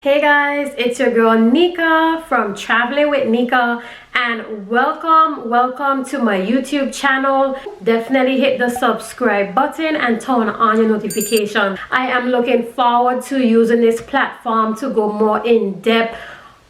Hey guys, it's your girl Nika from Traveling with Nika, and welcome to my YouTube channel. Definitely hit the subscribe button and turn on your notification. I am looking forward to using this platform to go more in depth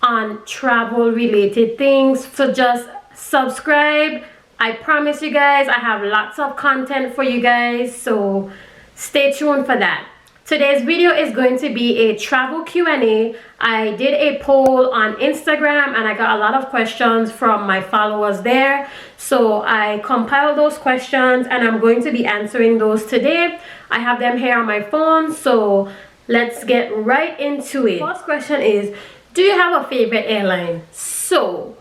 on travel related things, so just subscribe. I promise you guys I have lots of content for you guys, so stay tuned for that. Today's video is going to be a travel Q&A. I did a poll on Instagram and I got a lot of questions from my followers there. So I compiled those questions and I'm going to be answering those today. I have them here on my phone, so let's get right into it. First question is, do you have a favorite airline? So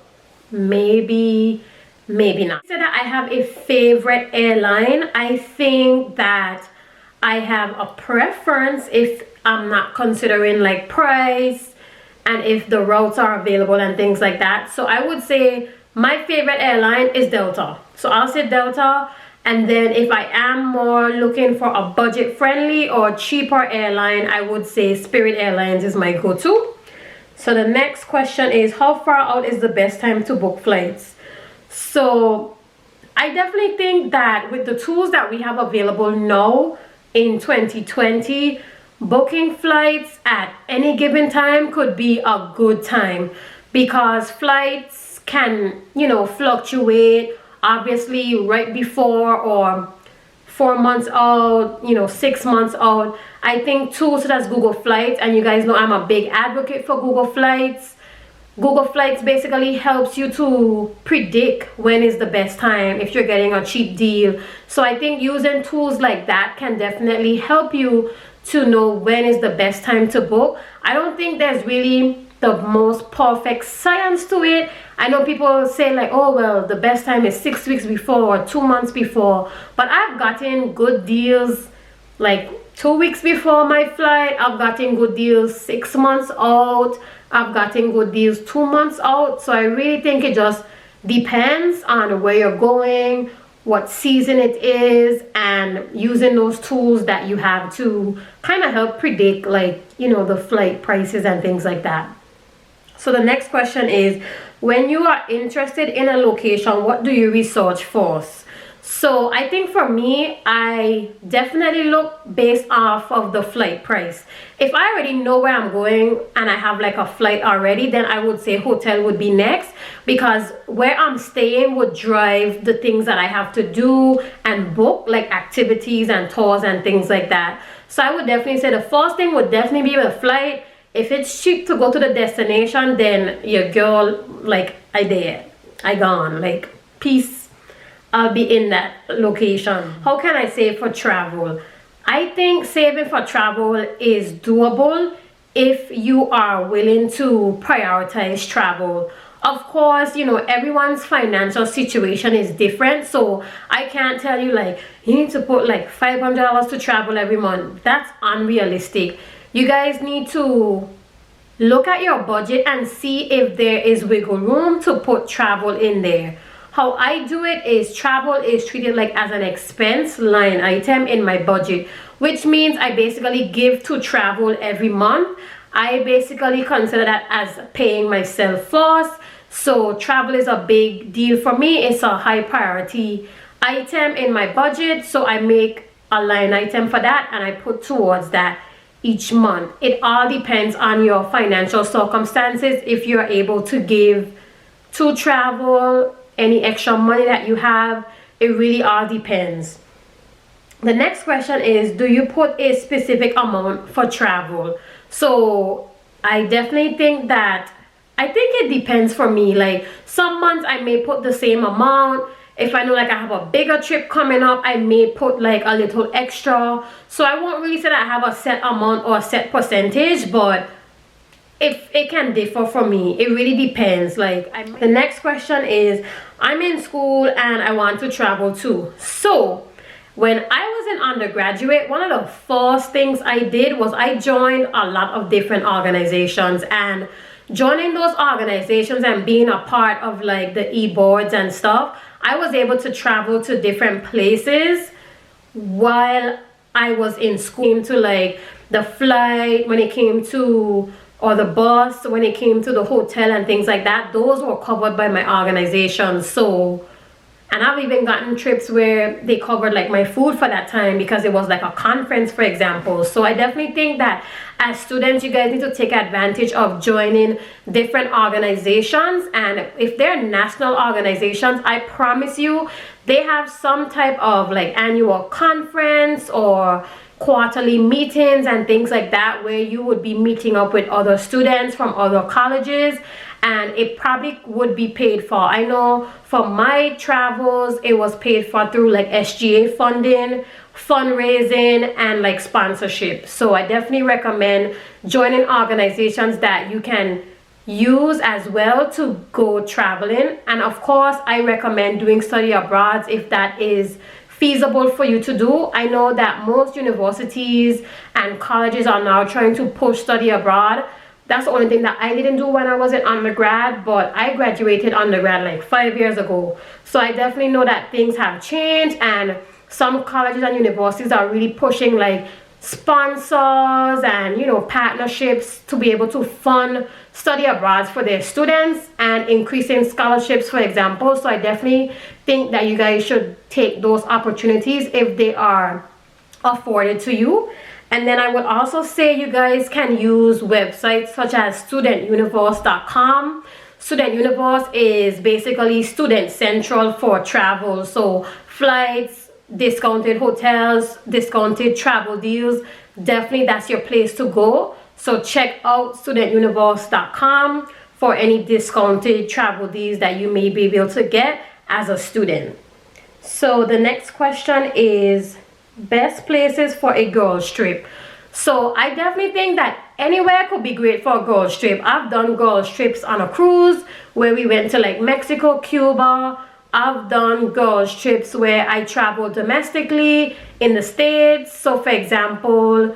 maybe not. So that I have a favorite airline, I think that I have a preference if I'm not considering like price and if the routes are available and things like that. So I would say my favorite airline is Delta. So I'll say Delta, and then if I am more looking for a budget friendly or cheaper airline, I would say Spirit Airlines is my go-to. So the next question is, how far out is the best time to book flights? So I definitely think that with the tools that we have available now, in 2020, booking flights at any given time could be a good time, because flights can, fluctuate. Obviously, right before or 4 months out, 6 months out. I think tools such as Google Flights, and you guys know I'm a big advocate for Google Flights. Google Flights basically helps you to predict when is the best time if you're getting a cheap deal. So I think using tools like that can definitely help you to know when is the best time to book. I don't think there's really the most perfect science to it. I know people say like, oh well, the best time is 6 weeks before or 2 months before, but I've gotten good deals like 2 weeks before my flight. I've gotten good deals 6 months out. I've gotten good deals 2 months out. So I really think it just depends on where you're going, what season it is, and using those tools that you have to kind of help predict, like, the flight prices and things like that. So the next question is, when you are interested in a location, what do you research first? So I think for me, I definitely look based off of the flight price. If I already know where I'm going and I have like a flight already, then I would say hotel would be next, because where I'm staying would drive the things that I have to do and book, like activities and tours and things like that. So I would definitely say the first thing would definitely be the flight. If it's cheap to go to the destination, then your girl, like, I gone, like, peace. I'll be in that location. How can I save for travel? I think saving for travel is doable if you are willing to prioritize travel. Of course, everyone's financial situation is different, so I can't tell you like you need to put like $500 to travel every month. That's unrealistic. You guys need to look at your budget and see if there is wiggle room to put travel in there. How I do it is travel is treated like as an expense line item in my budget, which means I basically give to travel every month. I basically consider that as paying myself first. So travel is a big deal for me. It's a high priority item in my budget. So I make a line item for that and I put towards that each month. It all depends on your financial circumstances. If you're able to give to travel, any extra money that you have, it really all depends. The next question is, do you put a specific amount for travel? So I definitely think that, I think it depends for me. Like some months I may put the same amount. If I know like I have a bigger trip coming up, I may put like a little extra. So I won't really say that I have a set amount or a set percentage, but if it can differ for me. It really depends. The next question is, I'm in school and I want to travel too. So when I was an undergraduate, one of the first things I did was I joined a lot of different organizations, and joining those organizations and being a part of like the e-boards and stuff, I was able to travel to different places while I was in school. To like the flight, when it came to or the bus when it came to the hotel and things like that, those were covered by my organization. So, and I've even gotten trips where they covered like my food for that time because it was like a conference, for example. So I definitely think that as students, you guys need to take advantage of joining different organizations. And if they're national organizations, I promise you, they have some type of like annual conference or quarterly meetings and things like that, where you would be meeting up with other students from other colleges, and it probably would be paid for. I know for my travels, it was paid for through like SGA funding, fundraising, and like sponsorship. So I definitely recommend joining organizations that you can use as well to go traveling. And of course, I recommend doing study abroad if that is feasible for you to do. I know that most universities and colleges are now trying to push study abroad. That's the only thing that I didn't do when I was in undergrad, but I graduated undergrad like 5 years ago. So I definitely know that things have changed, and some colleges and universities are really pushing like sponsors and, you know, partnerships to be able to fund study abroad for their students and increasing scholarships, for example. So I definitely think that you guys should take those opportunities if they are afforded to you. And then I would also say you guys can use websites such as studentuniverse.com. Student Universe is basically student central for travel. So flights, discounted hotels, discounted travel deals, definitely that's your place to go. So check out studentuniverse.com for any discounted travel deals that you may be able to get as a student. So the next question is best places for a girls trip. So I definitely think that anywhere could be great for a girls trip. I've done girls trips on a cruise where we went to like Mexico, Cuba. I've done girls trips where I travel domestically in the States. So for example,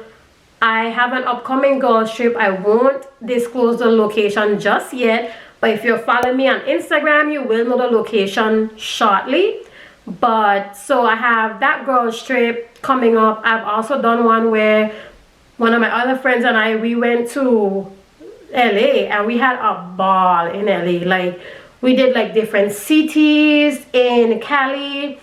I have an upcoming girls trip. I won't disclose the location just yet, but if you're following me on Instagram, you will know the location shortly. But so I have that girls trip coming up. I've also done one where one of my other friends and I, we went to LA and we had a ball in LA. Like we did like different cities in Cali,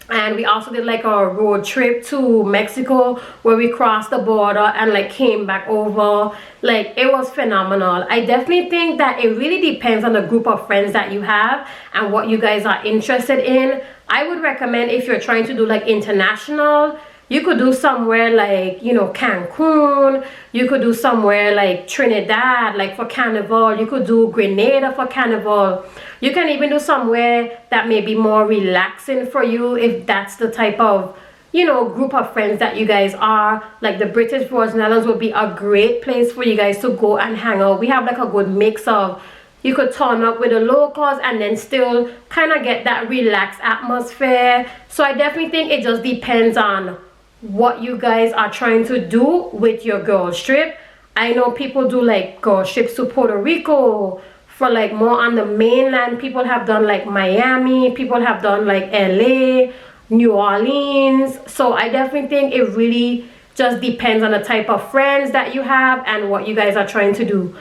and we also did like a road trip to Mexico where we crossed the border and like came back over. Like it was phenomenal. I definitely think that it really depends on the group of friends that you have and what you guys are interested in. I would recommend if you're trying to do like international, you could do somewhere like, you know, Cancun. You could do somewhere like Trinidad, like for Carnival. You could do Grenada for Carnival. You can even do somewhere that may be more relaxing for you if that's the type of, you know, group of friends that you guys are. Like the British Virgin Islands would be a great place for you guys to go and hang out. We have like a good mix of, you could turn up with the locals and then still kind of get that relaxed atmosphere. So I definitely think it just depends on what you guys are trying to do with your girls trip. I know people do like girls trips to Puerto Rico for like more on the mainland. People have done like Miami, people have done like LA, New Orleans. So I definitely think it really just depends on the type of friends that you have and what you guys are trying to do.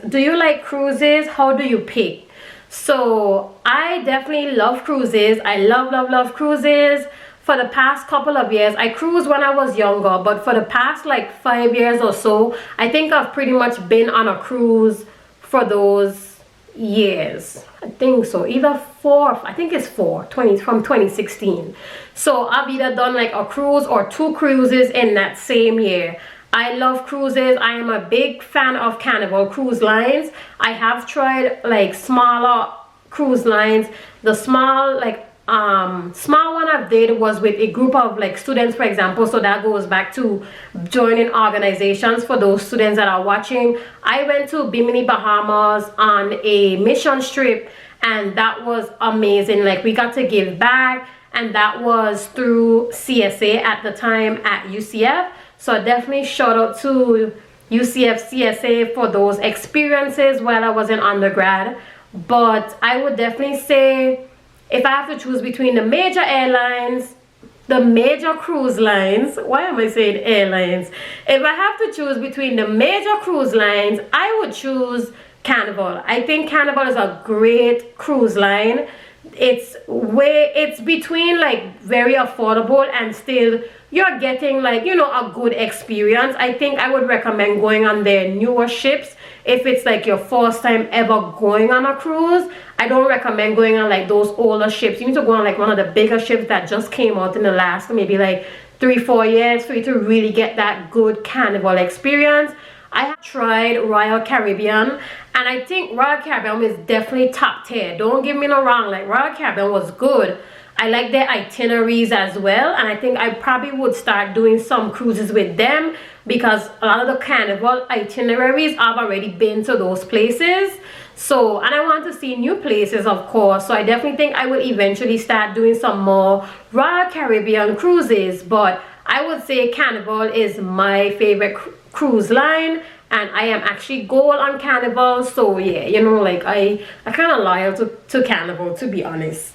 Do you like cruises? How do you pick? So I definitely love cruises. I love cruises. For the past couple of years, I cruised when I was younger, but for the past like 5 years or so, I think I've pretty much been on a cruise for those years. I think so, either four, I think it's from 2016. So I've either done like a cruise or 2 cruises in that same year. I love cruises. I am a big fan of Carnival Cruise Lines. I have tried like smaller cruise lines. The small one I did was with a group of like students, for example. So that goes back to joining organizations for those students that are watching. I went to Bimini, Bahamas on a mission trip, and that was amazing. Like we got to give back, and that was through CSA at the time at UCF. So definitely shout out to UCF CSA for those experiences while I was in undergrad. But I would definitely say if I have to choose between the major airlines, the major cruise lines, why am I saying airlines? If I have to choose between the major cruise lines, I would choose Carnival. I think Carnival is a great cruise line. It's between like very affordable and still you're getting like, you know, a good experience. I think I would recommend going on their newer ships if it's like your first time ever going on a cruise. I don't recommend going on like those older ships. You need to go on like one of the bigger ships that just came out in the last maybe like 3-4 years for you to really get that good Carnival experience. I have tried Royal Caribbean, and I think Royal Caribbean is definitely top tier. Don't get me wrong, like Royal Caribbean was good. I like their itineraries as well, and I think I probably would start doing some cruises with them because a lot of the Carnival itineraries I've already been to those places. So, and I want to see new places, of course, so I definitely think I will eventually start doing some more Royal Caribbean cruises. But I would say Carnival is my favorite cruise line, and I am actually gold on Carnival. So yeah, you know, like I kind of loyal to Carnival, to be honest.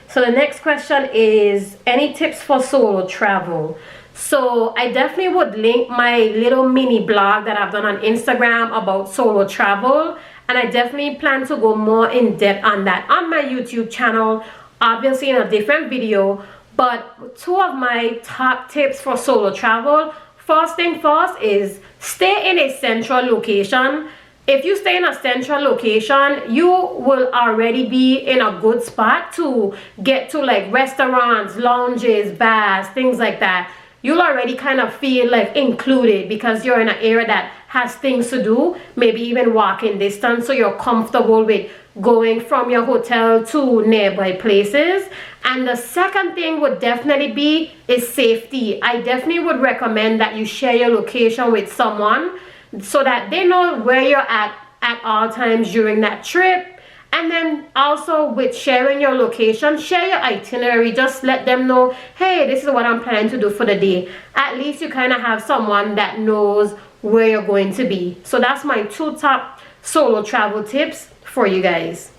So the next question is, any tips for solo travel? So I definitely would link my little mini blog that I've done on Instagram about solo travel, and I definitely plan to go more in depth on that on my YouTube channel, obviously in a different video. But two of my top tips for solo travel, first thing first is stay in a central location. If you stay in a central location, you will already be in a good spot to get to like restaurants, lounges, bars, things like that. You'll already kind of feel like included because you're in an area that has things to do, maybe even walking distance, so you're comfortable with going from your hotel to nearby places. And the second thing would definitely be is safety. I definitely would recommend that you share your location with someone so that they know where you're at all times during that trip. And then also with sharing your location, share your itinerary. Just let them know, hey, this is what I'm planning to do for the day. At least you kind of have someone that knows where you're going to be. So that's my two top solo travel tips for you guys.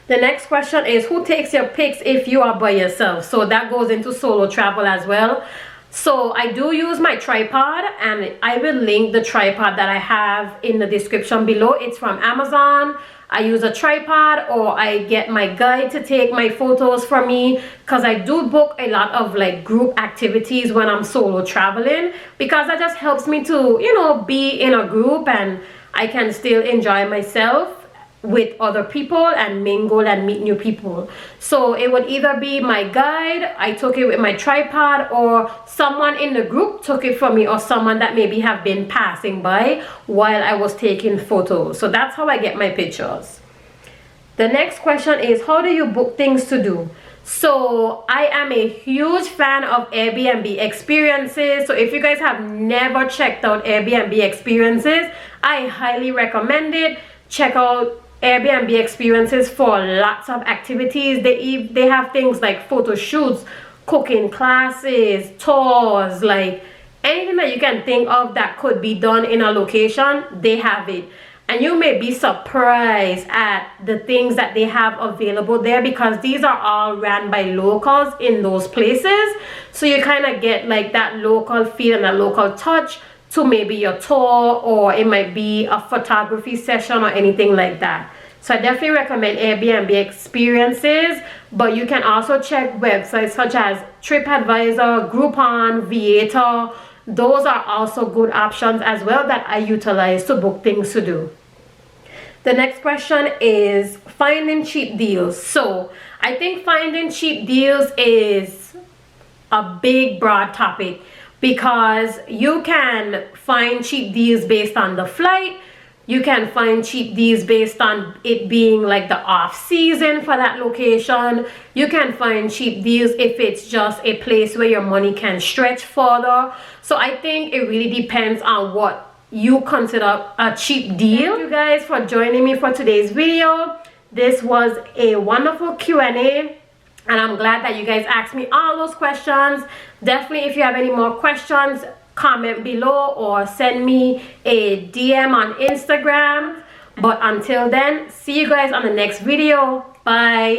The next question is, who takes your pics if you are by yourself? So that goes into solo travel as well. So I do use my tripod, and I will link the tripod that I have in the description below. It's from Amazon. I use a tripod, or I get my guide to take my photos for me, because I do book a lot of like group activities when I'm solo traveling, because that just helps me to, you know, be in a group and I can still enjoy myself with other people and mingle and meet new people. So it would either be my guide, I took it with my tripod, or someone in the group took it from me, or someone that maybe have been passing by while I was taking photos. So that's how I get my pictures. The next question is, how do you book things to do? So I am a huge fan of Airbnb experiences. So if you guys have never checked out Airbnb experiences, I highly recommend it. Check out Airbnb experiences for lots of activities. They have things like photo shoots, cooking classes, tours, like anything that you can think of that could be done in a location, they have it. And you may be surprised at the things that they have available there, because these are all ran by locals in those places. So you kind of get like that local feel and a local touch to maybe your tour, or it might be a photography session or anything like that. So I definitely recommend Airbnb experiences, but you can also check websites such as TripAdvisor, Groupon, Viator. Those are also good options as well that I utilize to book things to do. The next question is finding cheap deals. So I think finding cheap deals is a big broad topic, because you can find cheap deals based on the flight. You can find cheap deals based on it being like the off season for that location. You can find cheap deals if it's just a place where your money can stretch further. So I think it really depends on what you consider a cheap deal. Thank you guys for joining me for today's video. This was a wonderful Q&A. And I'm glad that you guys asked me all those questions. Definitely, if you have any more questions, comment below or send me a DM on Instagram. But until then, see you guys on the next video. Bye.